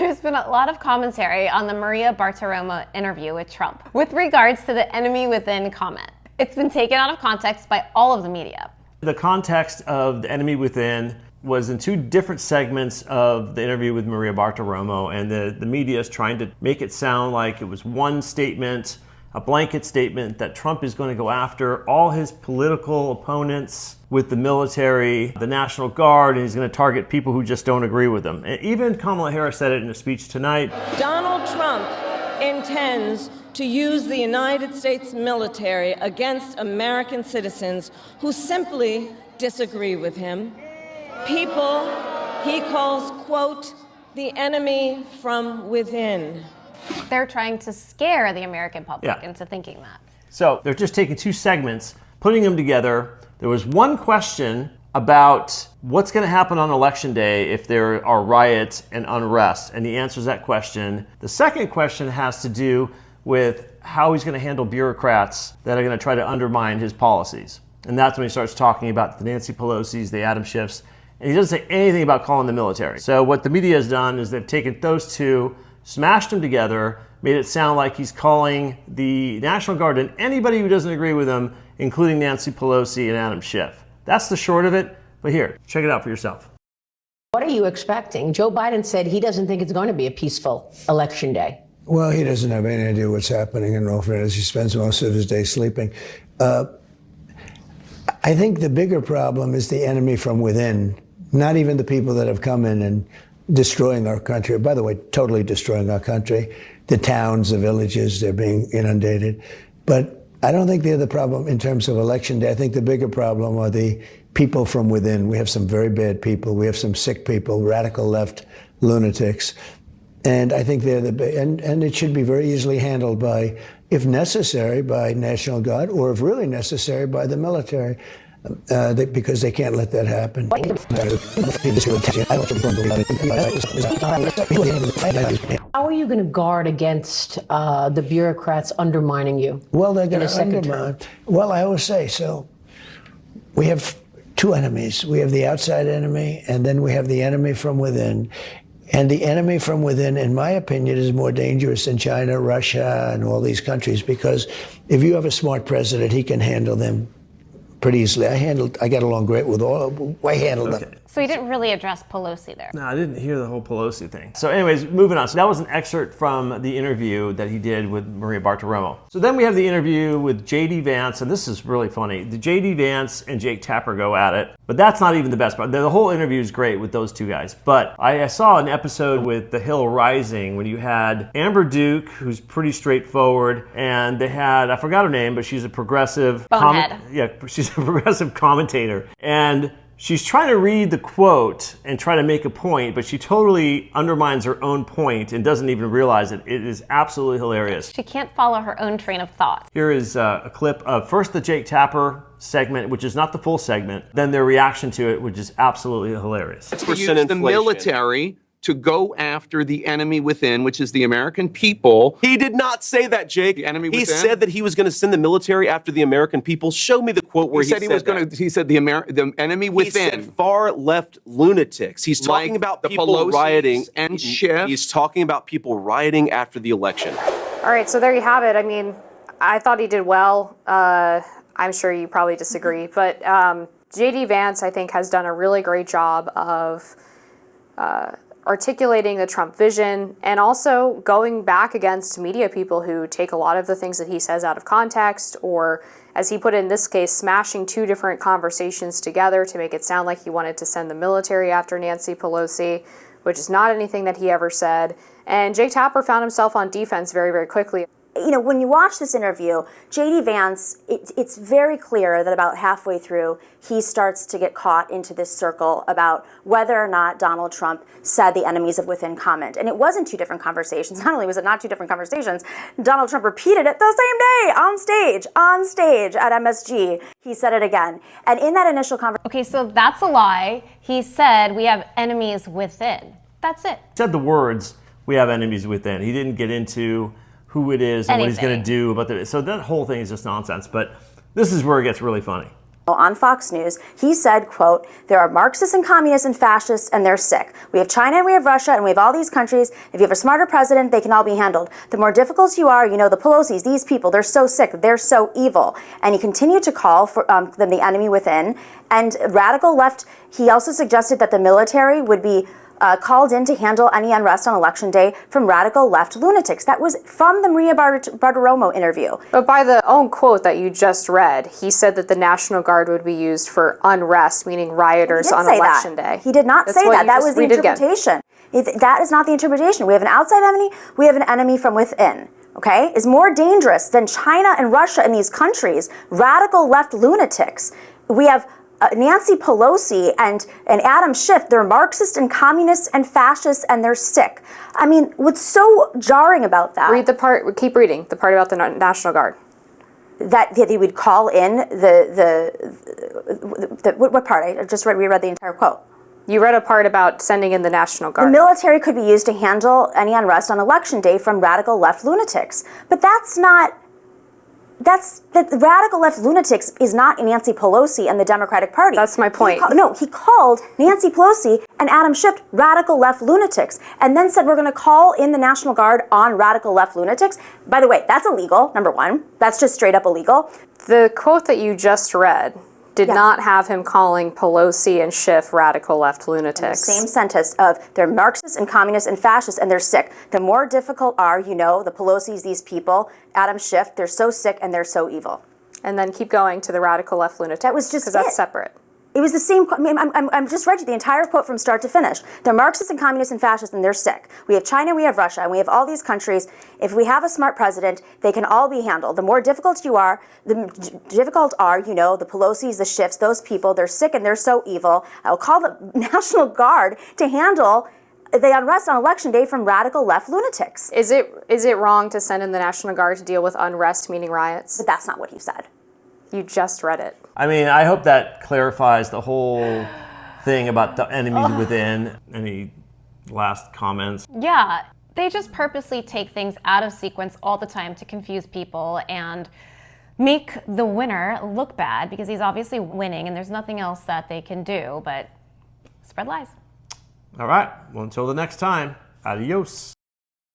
There's been a lot of commentary on the Maria Bartiromo interview with Trump with regards to the enemy within comment. It's been taken out of context by all of the media. The context of the enemy within was in two different segments of the interview with Maria Bartiromo, and the media is trying to make it sound like it was one statement, a blanket statement that Trump is going to go after all his political opponents with the military, the National Guard, and he's going to target people who just don't agree with him. And even Kamala Harris said it in a speech tonight. Donald Trump intends to use the United States military against American citizens who simply disagree with him. People he calls, quote, the enemy from within. They're trying to scare the American public into thinking that. So they're just taking two segments, putting them together. There was one question about what's going to happen on Election Day if there are riots and unrest, and he answers that question. The second question has to do with how he's going to handle bureaucrats that are going to try to undermine his policies. And that's when he starts talking about the Nancy Pelosi's, the Adam Schiffs, and he doesn't say anything about calling the military. So what the media has done is they've taken those two, smashed them together, made it sound like he's calling the National Guard and anybody who doesn't agree with him, including Nancy Pelosi and Adam Schiff. That's the short of it, but here, check it out for yourself. What are you expecting? Joe Biden said he doesn't think it's going to be a peaceful election day. Well, he doesn't have any idea what's happening in all fairness. He spends most of his day sleeping. I think the bigger problem is the enemy from within, not even the people that have come in and destroying our country. By the way, totally destroying our country. The towns, the villages, they're being inundated. But I don't think they're the problem in terms of election day. I think the bigger problem are the people from within. We have some very bad people. We have some sick people, radical left lunatics. And I think they're and it should be very easily handled by, if necessary, by National Guard, or if really necessary, by the military. Because they can't let that happen. How are you going to guard against the bureaucrats undermining you? Well, they're going to undermine. Well, I always say, so we have two enemies. We have the outside enemy, and then we have the enemy from within. And the enemy from within, in my opinion, is more dangerous than China, Russia, and all these countries, because if you have a smart president, he can handle them pretty easily. I got along great with all. I handled them. So he didn't really address Pelosi there. No, I didn't hear the whole Pelosi thing. So anyways, moving on. So that was an excerpt from the interview that he did with Maria Bartiromo. So then we have the interview with J.D. Vance, and this is really funny. The J.D. Vance and Jake Tapper go at it, but that's not even the best part. The whole interview is great with those two guys. But I saw an episode with The Hill Rising when you had Amber Duke, who's pretty straightforward, and they had, I forgot her name, but she's a progressive... Bonehead. She's a progressive commentator. And she's trying to read the quote and try to make a point, but she totally undermines her own point and doesn't even realize it. It is absolutely hilarious. She can't follow her own train of thought. Here is a clip of first the Jake Tapper segment, which is not the full segment, then their reaction to it, which is absolutely hilarious. To use the military to go after the enemy within, which is the American people. He did not say that, Jake. The enemy he within? said that he was going to send the military after the American people. Show me the quote where he said he was going to. He said the enemy within. He said far left lunatics. He's talking Like about the people Pelosi's rioting and Schiff. He's talking about people rioting after the election. All right, so there you have it. I mean, I thought he did well. I'm sure you probably disagree, but J.D. Vance, I think, has done a really great job of articulating the Trump vision and also going back against media people who take a lot of the things that he says out of context, or, as he put it in this case, smashing two different conversations together to make it sound like he wanted to send the military after Nancy Pelosi, which is not anything that he ever said. And Jake Tapper found himself on defense very, very quickly. You know, when you watch this interview, J.D. Vance, it's very clear that about halfway through, he starts to get caught into this circle about whether or not Donald Trump said the enemies of within comment. And it wasn't two different conversations. Not only was it not two different conversations, Donald Trump repeated it the same day, on stage at MSG. He said it again. And in that initial conversation... Okay, so that's a lie. He said we have enemies within. That's it. He said the words, we have enemies within. He didn't get into who it is and what he's going to do about it. So that whole thing is just nonsense. But this is where it gets really funny. On Fox News, he said, quote, there are Marxists and communists and fascists, and they're sick. We have China and we have Russia and we have all these countries. If you have a smarter president, they can all be handled. The more difficult you are, the Pelosi's, these people, they're so sick, they're so evil. And he continued to call for them the enemy within. And radical left, he also suggested that the military would be called in to handle any unrest on Election Day from radical left lunatics. That was from the Maria Bartiromo interview. But by the own quote that you just read, he said that the National Guard would be used for unrest, meaning rioters on Election Day. He did not say that. That was the interpretation. That is not the interpretation. We have an outside enemy, we have an enemy from within. Okay, is more dangerous than China and Russia and these countries, radical left lunatics. We have Nancy Pelosi and Adam Schiff, they're Marxist and communists and fascists, and they're sick. I mean, what's so jarring about that? Read the part, keep reading, the part about the National Guard. That they would call in what part? I just reread the entire quote. You read a part about sending in the National Guard. The military could be used to handle any unrest on Election Day from radical left lunatics. But the radical left lunatics is not Nancy Pelosi and the Democratic Party. That's my point. He called Nancy Pelosi and Adam Schiff radical left lunatics, and then said we're going to call in the National Guard on radical left lunatics. By the way, that's illegal, number one. That's just straight up illegal. The quote that you just read did not have him calling Pelosi and Schiff radical left lunatics. The same sentence of they're Marxists and communists and fascists and they're sick. The more difficult are, the Pelosi's, these people, Adam Schiff, they're so sick and they're so evil. And then keep going to the radical left lunatics. That was just because that's separate. It was the same. I'm just read you the entire quote from start to finish. They're Marxists and communists and fascists, and they're sick. We have China, we have Russia, and we have all these countries. If we have a smart president, they can all be handled. The more difficult you are, the difficult are, the Pelosi's, the Schiffs, those people. They're sick and they're so evil. I will call the National Guard to handle the unrest on Election Day from radical left lunatics. Is it wrong to send in the National Guard to deal with unrest, meaning riots? But that's not what he said. You just read it. I mean, I hope that clarifies the whole thing about the enemy within. Any last comments? Yeah, they just purposely take things out of sequence all the time to confuse people and make the winner look bad because he's obviously winning and there's nothing else that they can do but spread lies. All right. Well, until the next time, adios.